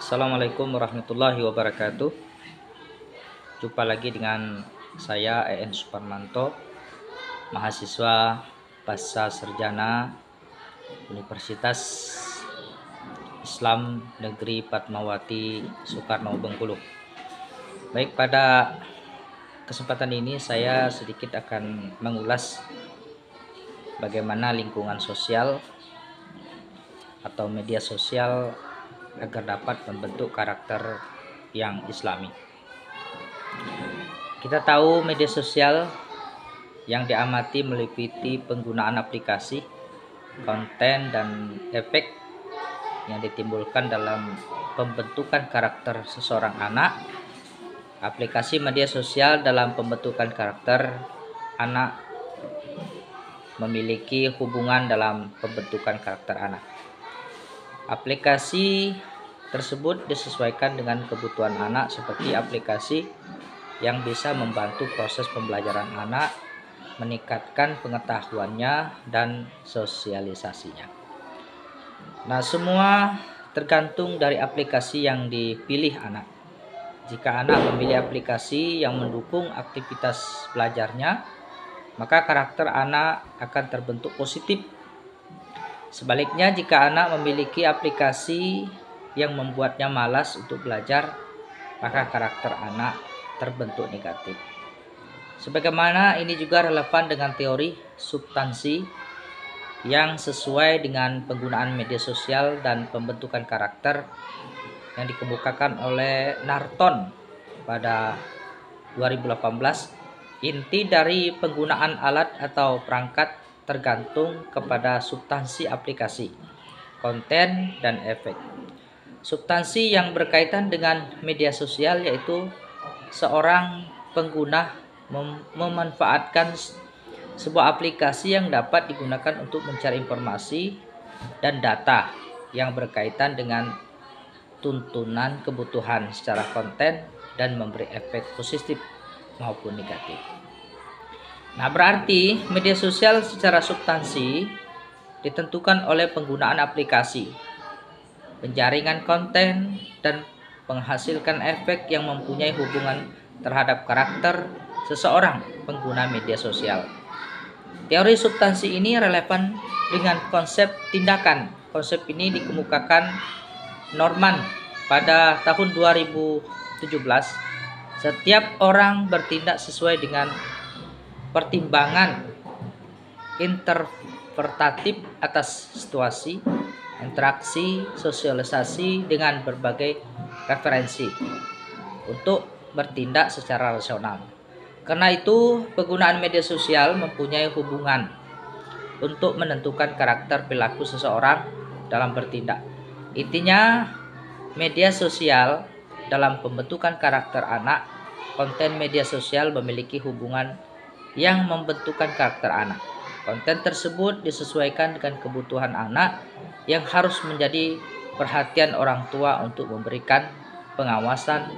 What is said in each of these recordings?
Assalamualaikum warahmatullahi wabarakatuh. Jumpa lagi dengan saya EN Suparmanto, mahasiswa Pasca Sarjana Universitas Islam Negeri Fatmawati Soekarno Bengkulu. Baik, pada kesempatan ini saya sedikit akan mengulas bagaimana lingkungan sosial atau media sosial agar dapat membentuk karakter yang islami. Kita tahu media sosial yang diamati meliputi penggunaan aplikasi, konten, dan efek yang ditimbulkan dalam pembentukan karakter seseorang anak. Aplikasi media sosial dalam pembentukan karakter anak memiliki hubungan dalam pembentukan karakter anak. Aplikasi tersebut disesuaikan dengan kebutuhan anak, seperti aplikasi yang bisa membantu proses pembelajaran anak, meningkatkan pengetahuannya dan sosialisasinya. Nah, semua tergantung dari aplikasi yang dipilih anak. Jika anak memilih aplikasi yang mendukung aktivitas belajarnya, maka karakter anak akan terbentuk positif. Sebaliknya, jika anak memiliki aplikasi yang membuatnya malas untuk belajar, maka karakter anak terbentuk negatif. Sebagaimana ini juga relevan dengan teori substansi yang sesuai dengan penggunaan media sosial dan pembentukan karakter yang dikemukakan oleh Norton pada 2018. Inti dari penggunaan alat atau perangkat tergantung kepada substansi aplikasi, konten, dan efek. Substansi yang berkaitan dengan media sosial yaitu seorang pengguna memanfaatkan sebuah aplikasi yang dapat digunakan untuk mencari informasi dan data yang berkaitan dengan tuntunan kebutuhan secara konten dan memberi efek positif maupun negatif. Nah, berarti media sosial secara substansi ditentukan oleh penggunaan aplikasi, penjaringan konten, dan menghasilkan efek yang mempunyai hubungan terhadap karakter seseorang pengguna media sosial. Teori substansi ini relevan dengan konsep tindakan. Konsep ini dikemukakan Norman pada tahun 2017. Setiap orang bertindak sesuai dengan pertimbangan interpretatif atas situasi, interaksi, sosialisasi dengan berbagai referensi untuk bertindak secara rasional. Karena itu, penggunaan media sosial mempunyai hubungan untuk menentukan karakter perilaku seseorang dalam bertindak. Intinya, media sosial dalam pembentukan karakter anak, konten media sosial memiliki hubungan yang membentukkan karakter anak. Konten tersebut disesuaikan dengan kebutuhan anak yang harus menjadi perhatian orang tua untuk memberikan pengawasan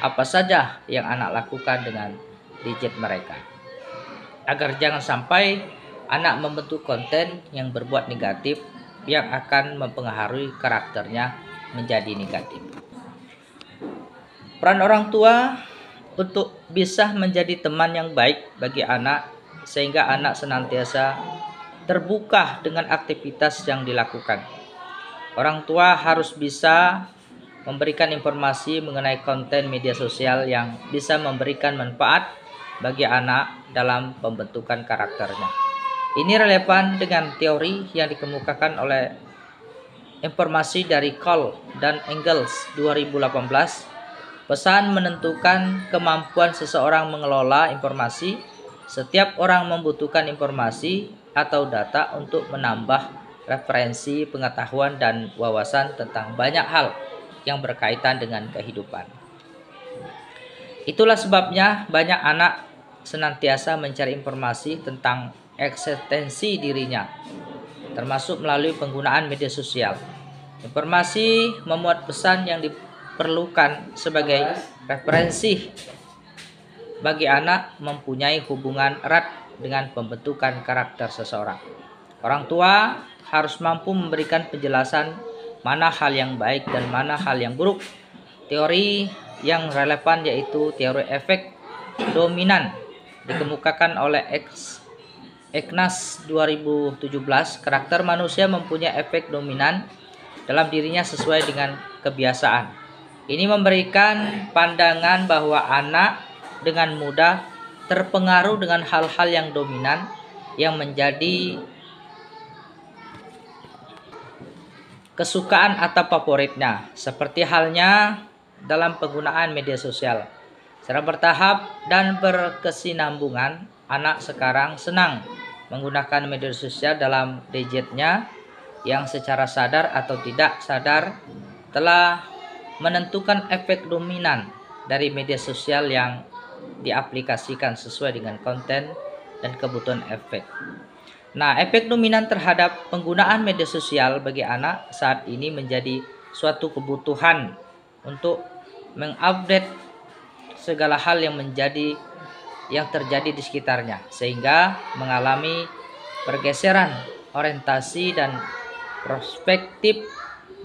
apa saja yang anak lakukan dengan gadget mereka, agar jangan sampai anak membentuk konten yang berbuat negatif yang akan mempengaruhi karakternya menjadi negatif. Peran orang tua untuk bisa menjadi teman yang baik bagi anak, sehingga anak senantiasa terbuka dengan aktivitas yang dilakukan. Orang tua harus bisa memberikan informasi mengenai konten media sosial yang bisa memberikan manfaat bagi anak dalam pembentukan karakternya. Ini relevan dengan teori yang dikemukakan oleh informasi dari Cole dan Engels 2018. Pesan menentukan kemampuan seseorang mengelola informasi. Setiap orang membutuhkan informasi atau data untuk menambah referensi, pengetahuan, dan wawasan tentang banyak hal yang berkaitan dengan kehidupan. Itulah sebabnya banyak anak senantiasa mencari informasi tentang eksistensi dirinya, termasuk melalui penggunaan media sosial. Informasi memuat pesan yang diperlukan sebagai referensi bagi anak, mempunyai hubungan erat dengan pembentukan karakter seseorang. Orang tua harus mampu memberikan penjelasan mana hal yang baik dan mana hal yang buruk. Teori yang relevan yaitu teori efek dominan dikemukakan oleh Eknas 2017. Karakter manusia mempunyai efek dominan dalam dirinya sesuai dengan kebiasaan. Ini memberikan pandangan bahwa anak dengan mudah terpengaruh dengan hal-hal yang dominan yang menjadi kesukaan atau favoritnya, seperti halnya dalam penggunaan media sosial. Secara bertahap dan berkesinambungan, anak sekarang senang menggunakan media sosial dalam gadgetnya yang secara sadar atau tidak sadar telah menentukan efek dominan dari media sosial yang diaplikasikan sesuai dengan konten dan kebutuhan efek. Nah, efek dominan terhadap penggunaan media sosial bagi anak saat ini menjadi suatu kebutuhan untuk mengupdate segala hal yang terjadi di sekitarnya, sehingga mengalami pergeseran orientasi dan perspektif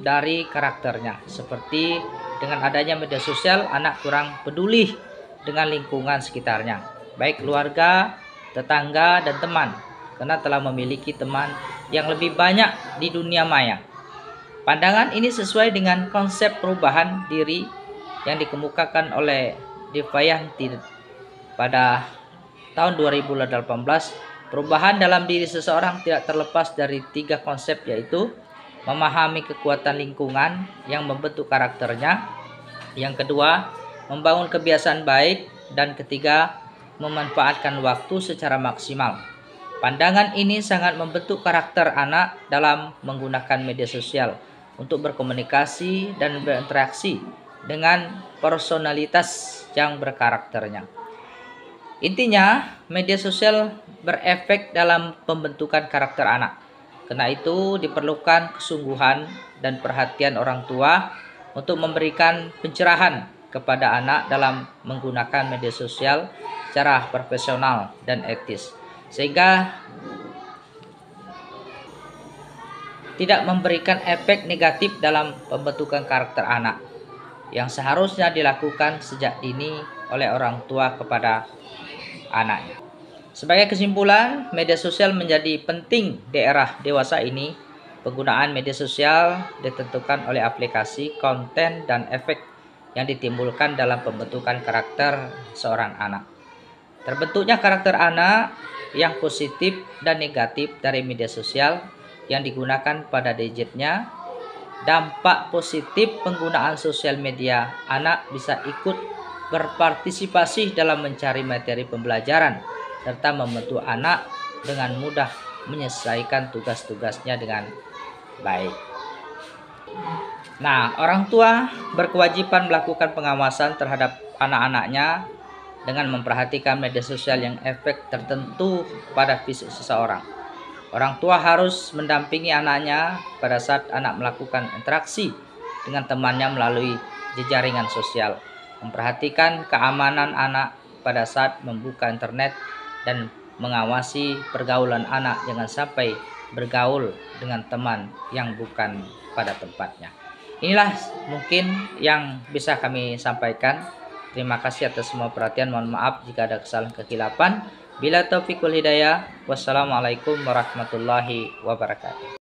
dari karakternya. Seperti dengan adanya media sosial, anak kurang peduli dengan lingkungan sekitarnya, baik keluarga, tetangga, dan teman, karena telah memiliki teman yang lebih banyak di dunia maya. Pandangan ini sesuai dengan konsep perubahan diri yang dikemukakan oleh Devayanti pada tahun 2018. Perubahan dalam diri seseorang tidak terlepas dari 3 konsep, yaitu memahami kekuatan lingkungan yang membentuk karakternya, yang kedua membangun kebiasaan baik, dan ketiga memanfaatkan waktu secara maksimal. Pandangan ini sangat membentuk karakter anak dalam menggunakan media sosial untuk berkomunikasi dan berinteraksi dengan personalitas yang berkarakternya. Intinya, media sosial berefek dalam pembentukan karakter anak. Karena itu diperlukan kesungguhan dan perhatian orang tua untuk memberikan pencerahan kepada anak dalam menggunakan media sosial secara profesional dan etis, sehingga tidak memberikan efek negatif dalam pembentukan karakter anak yang seharusnya dilakukan sejak dini oleh orang tua kepada anaknya. Sebagai kesimpulan, media sosial menjadi penting di era dewasa ini. Penggunaan media sosial ditentukan oleh aplikasi, konten, dan efek yang ditimbulkan dalam pembentukan karakter seorang anak. Terbentuknya karakter anak yang positif dan negatif dari media sosial yang digunakan pada gadgetnya. Dampak positif penggunaan sosial media, anak bisa ikut berpartisipasi dalam mencari materi pembelajaran serta membantu anak dengan mudah menyelesaikan tugas-tugasnya dengan baik. Nah, orang tua berkewajiban melakukan pengawasan terhadap anak-anaknya dengan memperhatikan media sosial yang efek tertentu pada fisik seseorang. Orang tua harus mendampingi anaknya pada saat anak melakukan interaksi dengan temannya melalui jejaringan sosial, memperhatikan keamanan anak pada saat membuka internet, dan mengawasi pergaulan anak jangan sampai bergaul dengan teman yang bukan pada tempatnya. Inilah mungkin yang bisa kami sampaikan. Terima kasih atas semua perhatian. Mohon maaf jika ada kesalahan kekhilapan. Bila taufiq wal hidayah. Wassalamualaikum warahmatullahi wabarakatuh.